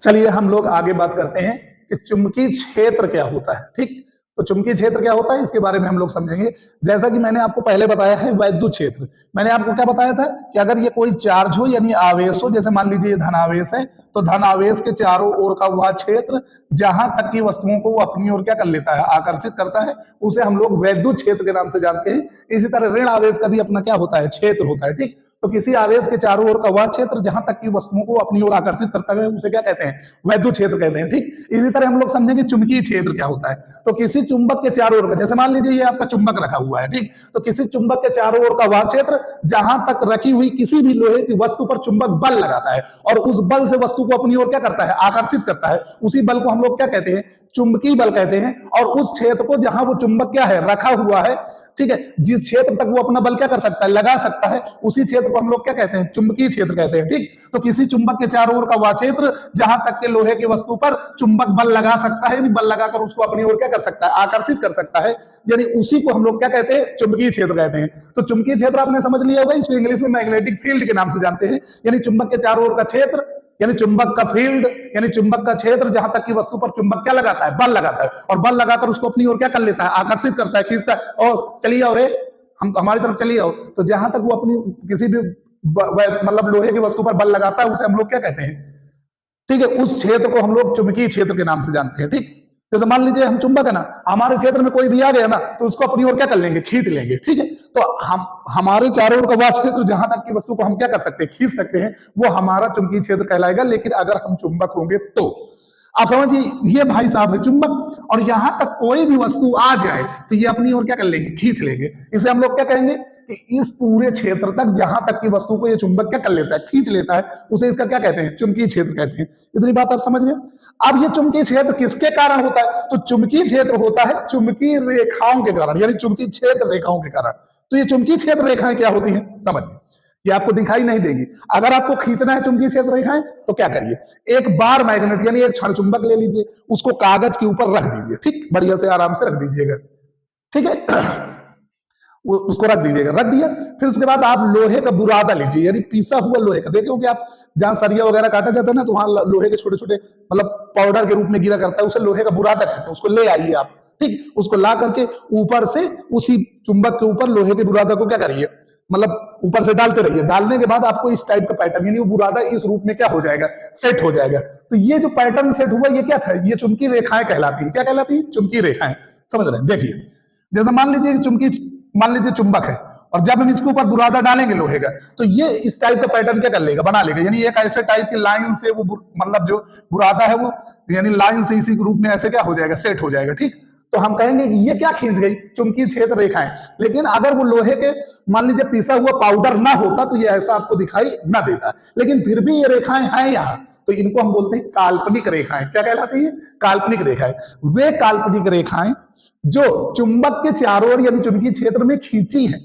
चलिए हम लोग आगे बात करते हैं कि चुंबकीय क्षेत्र क्या होता है। ठीक, तो चुंबकीय क्षेत्र क्या होता है इसके बारे में हम लोग समझेंगे। जैसा कि मैंने आपको पहले बताया है वैद्युत क्षेत्र, मैंने आपको क्या बताया था कि अगर ये कोई चार्ज हो यानी आवेश हो, जैसे मान लीजिए ये धनावेश है, तो धनावेश के चारों ओर का वह क्षेत्र जहां तक की वस्तुओं को वो अपनी ओर क्या कर लेता है, आकर्षित करता है, उसे हम लोग वैद्युत क्षेत्र के नाम से जानते हैं। इसी तरह ऋण आवेश का भी अपना क्या होता है, क्षेत्र होता है। ठीक, तो किसी आवेश के चारों ओर का वह क्षेत्र जहां तक की वस्तुओं को अपनी ओर आकर्षित करता है उसे क्या कहते हैं, वैद्युत क्षेत्र कहते हैं। ठीक, इसी तरह हम लोग समझेंगे चुंबकीय क्षेत्र क्या होता है। तो किसी चुंबक के चारों ओर का, जैसे मान लीजिए ये आपका चुंबक रखा हुआ है, ठीक, तो किसी चुंबक के चारों ओर का वह क्षेत्र जहां तक रखी हुई किसी भी लोहे की वस्तु पर चुंबक बल लगाता है और उस बल से वस्तु को अपनी ओर क्या करता है, आकर्षित करता है, उसी बल को हम लोग क्या कहते हैं, चुंबकीय बल कहते हैं। और उस क्षेत्र को जहां वो चुंबक क्या है, रखा हुआ है, ठीक है, जिस क्षेत्र तक वो अपना बल क्या कर सकता है, लगा सकता है, उसी क्षेत्र को हम लोग क्या कहते हैं, चुंबकीय क्षेत्र कहते हैं। ठीक, तो किसी चुंबक के चारों ओर का वह क्षेत्र जहां तक के लोहे की वस्तु पर चुंबक बल लगा सकता है, बल लगाकर उसको अपनी ओर क्या कर सकता है, आकर्षित कर सकता है, यानी उसी को हम लोग क्या कहते हैं, चुंबकीय क्षेत्र कहते हैं। तो चुंबकीय क्षेत्र आपने समझ लिया होगा, इसको इंग्लिश में मैग्नेटिक फील्ड के नाम से जानते हैं, यानी चुंबक के चारों ओर का क्षेत्र, यानी चुंबक का फील्ड, यानी चुंबक का क्षेत्र जहां तक की वस्तु पर चुंबक क्या लगाता है, बल लगाता है, और बल लगाकर उसको अपनी ओर क्या कर लेता है, आकर्षित करता है, खींचता है। और चलिए और हम हमारी तरफ चलिए आओ, तो जहां तक वो अपनी किसी भी मतलब लोहे की वस्तु पर बल लगाता है उसे हम लोग क्या कहते हैं, ठीक है, उस क्षेत्र को हम लोग चुंबकीय क्षेत्र के नाम से जानते हैं। ठीक, जैसे मान लीजिए हम चुंबक है ना, हमारे क्षेत्र में कोई भी आ गया ना तो उसको अपनी ओर क्या कर लेंगे, खींच लेंगे। ठीक है, तो हम हमारे चारों ओर का वह क्षेत्र जहां तक की वस्तु को हम क्या कर सकते हैं, खींच सकते हैं, वो हमारा चुंबकीय क्षेत्र कहलाएगा। लेकिन अगर हम चुंबक होंगे तो आप समझिए, ये भाई साहब है चुंबक, और यहां तक कोई भी वस्तु आ जाए तो ये अपनी ओर क्या कर लेंगे, खींच लेंगे। इसे हम लोग क्या कहेंगे कि इस पूरे क्षेत्र तक जहां तक की वस्तु को ये चुंबक क्या कर लेता है, खींच लेता है, उसे इसका क्या कहते हैं, चुंबकीय क्षेत्र कहते हैं। इतनी बात आप समझ गए। अब ये चुंबकीय क्षेत्र किसके कारण होता है, तो चुंबकीय क्षेत्र होता है चुंबकीय रेखाओं के कारण, यानी चुंबकीय क्षेत्र रेखाओं के कारण। तो ये चुंबकीय क्षेत्र रेखाएं क्या होती हैं, समझिए, ये आपको दिखाई नहीं देगी। अगर आपको खींचना है चुंबकीय क्षेत्र रेखाएं तो क्या करिए, एक बार मैग्नेट यानी एक क्षण चुंबक ले लीजिए, उसको कागज के ऊपर रख दीजिए, ठीक, बढ़िया से आराम से रख दीजिएगा, ठीक है, उसको रख दीजिएगा, रख दिया। फिर उसके बाद आप लोहे का बुरादा लीजिए, यानी पीसा हुआ लोहे का, देखो कि आप जहां सरिया वगैरह काटा जाता है ना, तो वहां लोहे के छोटे छोटे मतलब पाउडर के रूप में गिरा करता है, उसे लोहे का बुरादा कहते हैं। उसको ले आइए आप, ठीक, उसको ला करके ऊपर से उसी चुंबक के ऊपर लोहे के बुरादा को क्या करिए, मतलब ऊपर से डालते रहिए। डालने के बाद आपको इस टाइप का पैटर्न, यानी वो बुरादा इस रूप में क्या हो जाएगा, सेट हो जाएगा। तो ये जो पैटर्न सेट हुआ ये क्या था, ये चुंबकीय रेखाएं कहलाती है। क्या कहलाती है, चुंबकीय रेखाएं। समझ रहे हैं, देखिए जैसे मान लीजिए चुंबक है, और जब हम इसके ऊपर बुरादा डालेंगे लोहे का, तो ये इस टाइप का पैटर्न क्या कर लेगा, बना लेगा, यानी एक ऐसे टाइप की लाइन से वो मतलब जो बुरादा है वो यानी लाइन से इसी रूप में ऐसे क्या हो जाएगा, सेट हो जाएगा। ठीक, तो हम कहेंगे कि ये क्या खींच गई, चुंबकीय क्षेत्र रेखाएं। लेकिन अगर वो लोहे के मान लीजिए पीसा हुआ पाउडर ना होता तो ये ऐसा आपको दिखाई ना देता, लेकिन फिर भी ये रेखाएं हैं यहाँ, तो इनको हम बोलते हैं काल्पनिक रेखाएं। क्या कहलाती है, काल्पनिक रेखाएं। वे काल्पनिक रेखाएं जो चुंबक के चारों ओर यानी चुंबकीय क्षेत्र में खींची है,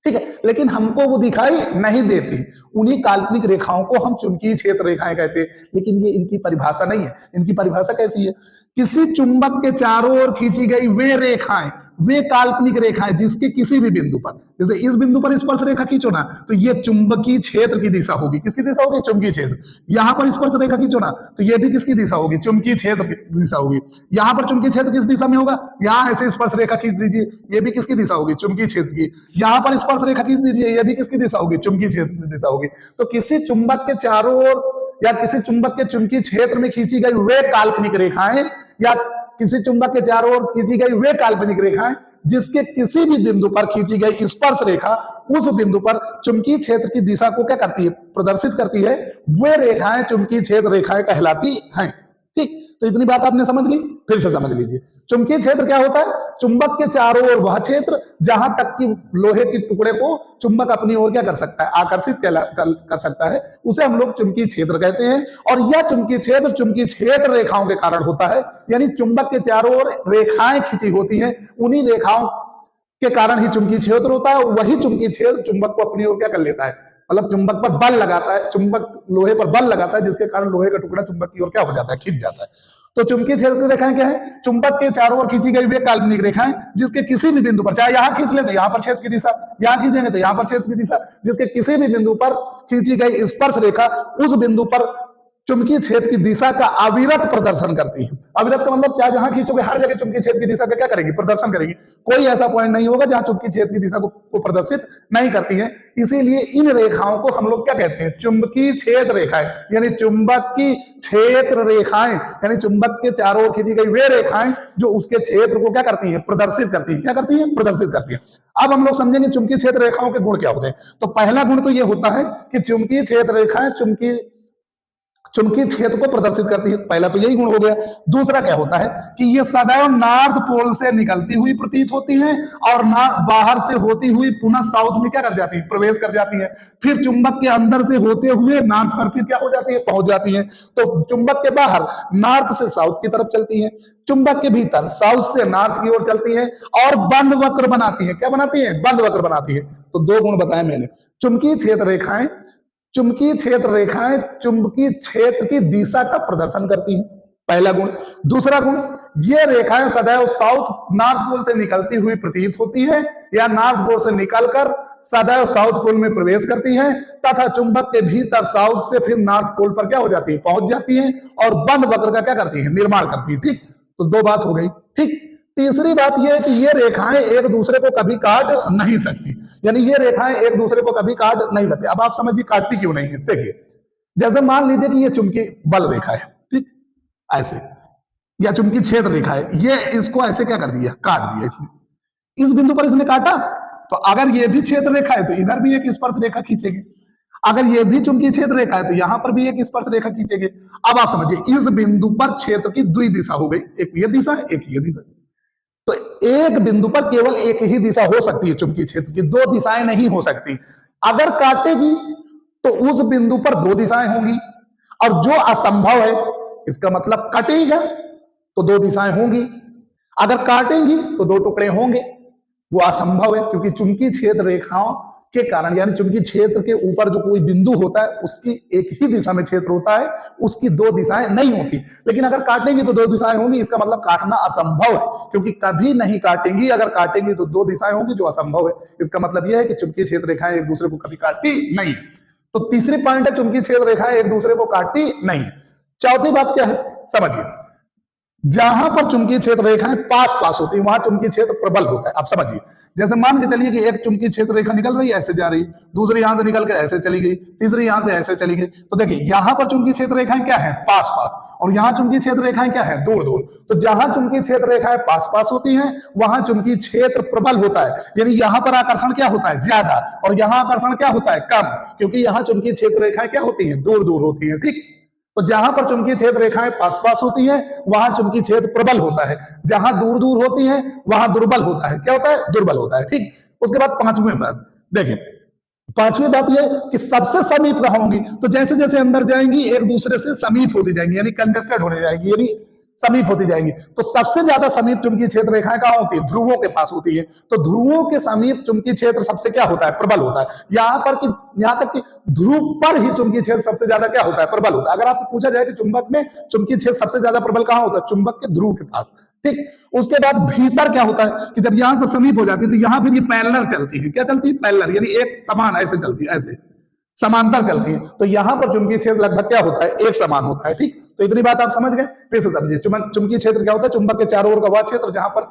ठीक है, लेकिन हमको वो दिखाई नहीं देती, उन्हीं काल्पनिक रेखाओं को हम चुंबकीय क्षेत्र रेखाएं कहते हैं। लेकिन ये इनकी परिभाषा नहीं है। इनकी परिभाषा कैसी है, किसी चुंबक के चारों ओर खींची गई वे रेखाएं, वे काल्पनिक रेखाएं जिसके किसी भी बिंदु पर, जैसे इस बिंदु पर स्पर्श रेखा खींचो ना, तो ये चुंबकीय क्षेत्र की दिशा होगी। किसकी दिशा होगी, चुंबकीय क्षेत्र। यहां पर स्पर्श रेखा खींचो ना, तो ये भी किसकी दिशा होगी, चुंबकीय क्षेत्र की दिशा होगी। यहां पर चुंबकीय क्षेत्र किस दिशा में होगा, यहां ऐसे स्पर्श रेखा खींच दीजिए, ये भी किसकी दिशा होगी, चुंबकीय क्षेत्र की। यहां पर स्पर्श रेखा खींच दीजिए, ये भी किसकी दिशा होगी, चुंबकीय क्षेत्र की दिशा होगी। तो किसी चुंबक के चारों ओर या किसी चुंबक के चुंबकीय क्षेत्र में खींची गई वे काल्पनिक रेखाएं, या किसी चुंबक के चारों ओर खींची गई वे काल्पनिक रेखाएं जिसके किसी भी बिंदु पर खींची गई स्पर्श रेखा उस बिंदु पर चुंबकीय क्षेत्र की दिशा को क्या करती है, प्रदर्शित करती है, वे रेखाएं चुंबकीय क्षेत्र रेखाएं कहलाती हैं। ठीक, तो इतनी बात आपने समझ ली, फिर से समझ लीजिए। चुंबकीय क्षेत्र क्या होता है, चुंबक के चारों ओर वह क्षेत्र जहां तक कि लोहे के टुकड़े को चुंबक अपनी ओर क्या कर सकता है, आकर्षित कर सकता है, उसे हम लोग चुंबकीय क्षेत्र कहते हैं। और यह चुंबकीय क्षेत्र रेखाओं के कारण होता है, यानी चुंबक के चारों ओर रेखाएं खींची होती हैं, उन्हीं रेखाओं के कारण ही चुंबकीय क्षेत्र होता है। वही चुंबकीय क्षेत्र चुंबक को अपनी ओर क्या कर लेता है, मतलब चुंबक पर बल लगाता है, चुंबक लोहे पर बल लगाता है, जिसके कारण लोहे का टुकड़ा चुंबक की ओर क्या हो जाता है, खींच जाता है। तो चुंबकीय क्षेत्र की रेखाएं क्या है, चुंबक के चारों ओर खींची गई वे काल्पनिक रेखाएं जिसके किसी भी बिंदु पर, चाहे यहां खींच ले तो यहां पर क्षेत्र की दिशा, यहां खींचेंगे तो यहां पर क्षेत्र की दिशा, जिसके किसी भी बिंदु पर खींची गई स्पर्श रेखा उस बिंदु पर चुंबकीय क्षेत्र की दिशा का अविरत प्रदर्शन करती है। अविरत का मतलब चाहे जहां खींचोगे हर जगह चुंबकीय क्षेत्र की दिशा का क्या करेंगे, प्रदर्शन करेंगे। कोई ऐसा पॉइंट नहीं होगा जहां चुंबकीय क्षेत्र की दिशा को प्रदर्शित नहीं करती है। इसीलिए इन रेखाओं को हम लोग क्या कहते हैं, चुंबकीय क्षेत्र रेखाएं, यानी चुंबक की क्षेत्र रेखाएं, यानी चुंबक के चारों ओर खींची गई वे रेखाएं जो उसके क्षेत्र को क्या करती है, प्रदर्शित करती है। क्या करती है, प्रदर्शित करती है। अब हम लोग समझेंगे चुंबकीय क्षेत्र रेखाओं के गुण क्या होते हैं। तो पहला गुण तो यह होता है कि चुंबकीय क्षेत्र रेखाएं चुंबकीय क्षेत्र को प्रदर्शित करती है। पहला तो यही गुण हो गया। दूसरा क्या होता है कि ये सदैव नॉर्थ पोल से निकलती हुई प्रतीत होती हैं और बाहर से होती हुई पुनः साउथ में क्या कर जाती है, प्रवेश कर जाती है। फिर चुंबक के अंदर से होते हुए नॉर्थ पर फिर क्या हो जाती है, पहुंच जाती है। तो चुंबक के बाहर नॉर्थ से साउथ की तरफ चलती है, चुंबक के भीतर साउथ से नॉर्थ की ओर चलती है और बंद वक्र बनाती है। क्या बनाती है, बंद वक्र बनाती है। तो दो गुण बताए मैंने। चुंबकीय क्षेत्र रेखाएं चुंबकीय क्षेत्र की दिशा का प्रदर्शन करती हैं, पहला गुण। दूसरा गुण, ये रेखाएं सदैव साउथ नॉर्थ पोल से निकलती हुई प्रतीत होती हैं या नॉर्थ पोल से निकलकर सदैव साउथ पोल में प्रवेश करती हैं तथा चुंबक के भीतर साउथ से फिर नॉर्थ पोल पर क्या हो जाती है, पहुंच जाती हैं और बंद वक्र का क्या करती है, निर्माण करती है। ठीक, तो दो बात हो गई। ठीक, तीसरी बात यह है कि ये रेखाएं एक दूसरे को कभी काट नहीं सकती, यानी ये रेखाएं एक दूसरे को कभी काट नहीं सकती। अब आप समझिए काटती क्यों नहीं है। देखिए, जैसे मान लीजिए कि ये चुंबकीय बल रेखा है, ठीक, ऐसे, या चुंबकीय क्षेत्र रेखा है, ये इसको ऐसे क्या कर दिया, काट दिया इसने। इस बिंदु पर इसने काटा, तो अगर ये भी क्षेत्र रेखा है तो इधर भी एक स्पर्श रेखा खींचेंगे। अगर ये भी चुंबकीय क्षेत्र रेखा है तो यहां पर भी एक स्पर्श रेखा खींचेंगे। अब आप समझिए, इस बिंदु पर क्षेत्र की द्वि दिशा हो गई, एक ये दिशा है, एक ये दिशा। तो एक बिंदु पर केवल एक ही दिशा हो सकती है चुंबकीय क्षेत्र की, दो दिशाएं नहीं हो सकती। अगर काटेगी तो उस बिंदु पर दो दिशाएं होंगी, और जो असंभव है, इसका मतलब कटेगा तो दो दिशाएं होंगी, अगर काटेंगी तो दो टुकड़े होंगे, वो असंभव है। क्योंकि चुंबकीय क्षेत्र रेखाओं के कारण, यानी चुंबकीय क्षेत्र के ऊपर जो कोई बिंदु होता है उसकी एक ही दिशा में क्षेत्र होता है, उसकी दो दिशाएं नहीं होती। लेकिन अगर काटेंगी तो दो दिशाएं होंगी, इसका मतलब काटना असंभव है, क्योंकि कभी नहीं काटेंगी। अगर काटेंगी तो दो दिशाएं होंगी, जो असंभव है। इसका मतलब यह है कि चुंबकीय क्षेत्र रेखाएं एक दूसरे को कभी काटती नहीं है। तो तीसरी पॉइंट है, चुंबकीय क्षेत्र रेखाएं एक दूसरे को काटती नहीं है। चौथी बात क्या है, समझिए, जहां पर चुंबकीय क्षेत्र रेखाएं पास पास होती है वहां चुंबकीय क्षेत्र प्रबल होता है। आप समझिए, जैसे मान के चलिए कि एक चुंबकीय क्षेत्र रेखा निकल रही है, ऐसे जा रही, दूसरी यहां से निकल के ऐसे चली गई, तीसरी यहां से ऐसे चली गई। तो देखिए, यहां पर चुंबकीय क्षेत्र रेखाएं क्या है, पास पास, और यहां चुंबकीय क्षेत्र रेखाएं क्या है, दूर दूर। तो जहां चुंबकीय क्षेत्र रेखाएं पास पास होती हैं वहां चुंबकीय क्षेत्र प्रबल होता है, यानी यहां पर आकर्षण क्या होता है, ज्यादा, और यहां आकर्षण क्या होता है, कम, क्योंकि यहां चुंबकीय क्षेत्र रेखाएं क्या होती है, दूर दूर होती है। ठीक, तो जहां पर चुंबकीय क्षेत्र रेखाएं पास पास होती हैं वहां चुंबकीय क्षेत्र प्रबल होता है, जहां दूर दूर होती हैं वहां दुर्बल होता है। क्या होता है, दुर्बल होता है। ठीक, उसके बाद पांचवी बात देखिए, पांचवी बात यह कि सबसे समीप कहां होंगी, तो जैसे जैसे अंदर जाएंगी एक दूसरे से समीप होती जाएंगी, यानी कंजेस्टेड होने जाएंगी, यानी समीप होती जाएंगी। तो सबसे ज्यादा समीप चुंबकीय क्षेत्र रेखाएं कहां होती है, ध्रुवों के पास होती है। तो ध्रुवों के समीप चुंबकीय क्षेत्र सबसे क्या होता है, प्रबल होता है। यहां तक कि ध्रुव पर ही चुंबकीय क्षेत्र सबसे ज्यादा क्या होता है, प्रबल होता है। अगर आपसे पूछा जाए कि चुंबक में चुंबकीय क्षेत्र सबसे ज्यादा प्रबल कहां होता है, चुंबक के ध्रुव के पास। ठीक, उसके बाद भीतर क्या होता है कि जब यहां सब समीप हो जाती है तो यहां फिर ये पैरेलल चलती है। क्या चलती है, पैरेलल, यानी एक समान ऐसे चलती है, ऐसे समांतर चलती है। तो यहां पर चुंबकीय क्षेत्र लगभग क्या होता है, एक समान होता है। ठीक, तो इतनी बात आप समझ गए। फिर से समझिए, चुंबकीय क्षेत्र क्या होता है, चुंबक के चारों ओर का वह क्षेत्र जहां पर,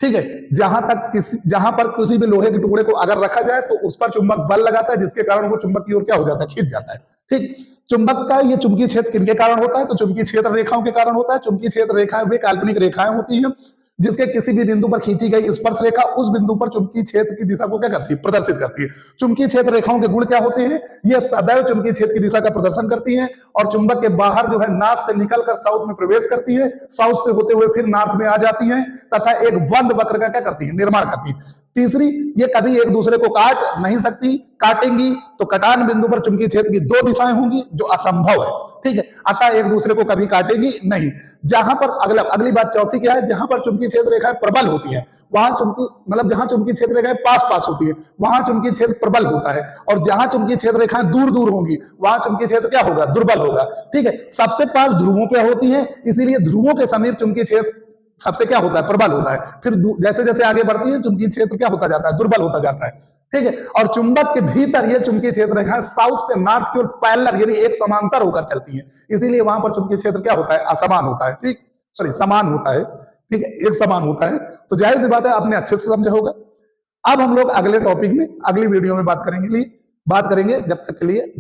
ठीक है, जहां पर किसी भी लोहे के टुकड़े को अगर रखा जाए तो उस पर चुंबक बल लगाता है, जिसके कारण वो चुंबक की ओर क्या हो जाता है, खींच जाता है। ठीक, चुंबक का ये चुंबकीय क्षेत्र किनके कारण होता है, तो चुंबकीय क्षेत्र रेखाओं के कारण होता है। चुंबकीय क्षेत्र रेखाएं वे काल्पनिक रेखाएं होती हैं जिसके किसी भी बिंदु पर खींची गई स्पर्श रेखा उस बिंदु पर चुंबकीय क्षेत्र की दिशा को क्या करती है, प्रदर्शित करती है। चुंबकीय क्षेत्र रेखाओं के गुण क्या होते हैं, ये सदैव चुंबकीय क्षेत्र की दिशा का प्रदर्शन करती हैं और चुंबक के बाहर जो है नॉर्थ से निकलकर साउथ में प्रवेश करती है, साउथ से होते हुए फिर नॉर्थ में आ जाती हैं तथा एक बंद वक्र का क्या करती है, निर्माण करती है। तीसरी, ये कभी एक दूसरे को काट नहीं सकती, काटेंगी तो कटान बिंदु पर चुंबकीय क्षेत्र की दो दिशाएं होंगी, जो असंभव है। ठीक है, अतः एक दूसरे को कभी काटेंगी नहीं। जहां पर अगली बात चौथी क्या है, जहां पर चुंबकीय क्षेत्र रेखाएं प्रबल होती है वहां जहां चुंबकीय क्षेत्र रेखाएं पास पास होती है वहां चुंबकीय क्षेत्र प्रबल होता है, और जहां चुंबकीय क्षेत्र रेखाएं दूर दूर होंगी वहां चुंबकीय क्षेत्र क्या होगा, दुर्बल होगा। ठीक है, सबसे पास ध्रुवों पे होती है, इसीलिए ध्रुवों के समीप चुंबकीय क्षेत्र सबसे क्या होता है, प्रबल होता है। फिर जैसे जैसे आगे बढ़ती है चुंबकीय क्षेत्र क्या होता जाता है, दुर्बल होता जाता है। ठीक है। और चुंबक के भीतर ये चुंबकीय क्षेत्र रेखा साउथ से नॉर्थ की ओर पैरेलल यानी एक समांतर होकर चलती है, इसीलिए वहां पर चुंबकीय क्षेत्र क्या होता है, असमान होता है। ठीक, सॉरी समान होता है। ठीक है, एक समान होता है। तो जाहिर सी बात है आपने अच्छे से समझा होगा। अब हम लोग अगले टॉपिक में अगली वीडियो में बात करेंगे जब तक के लिए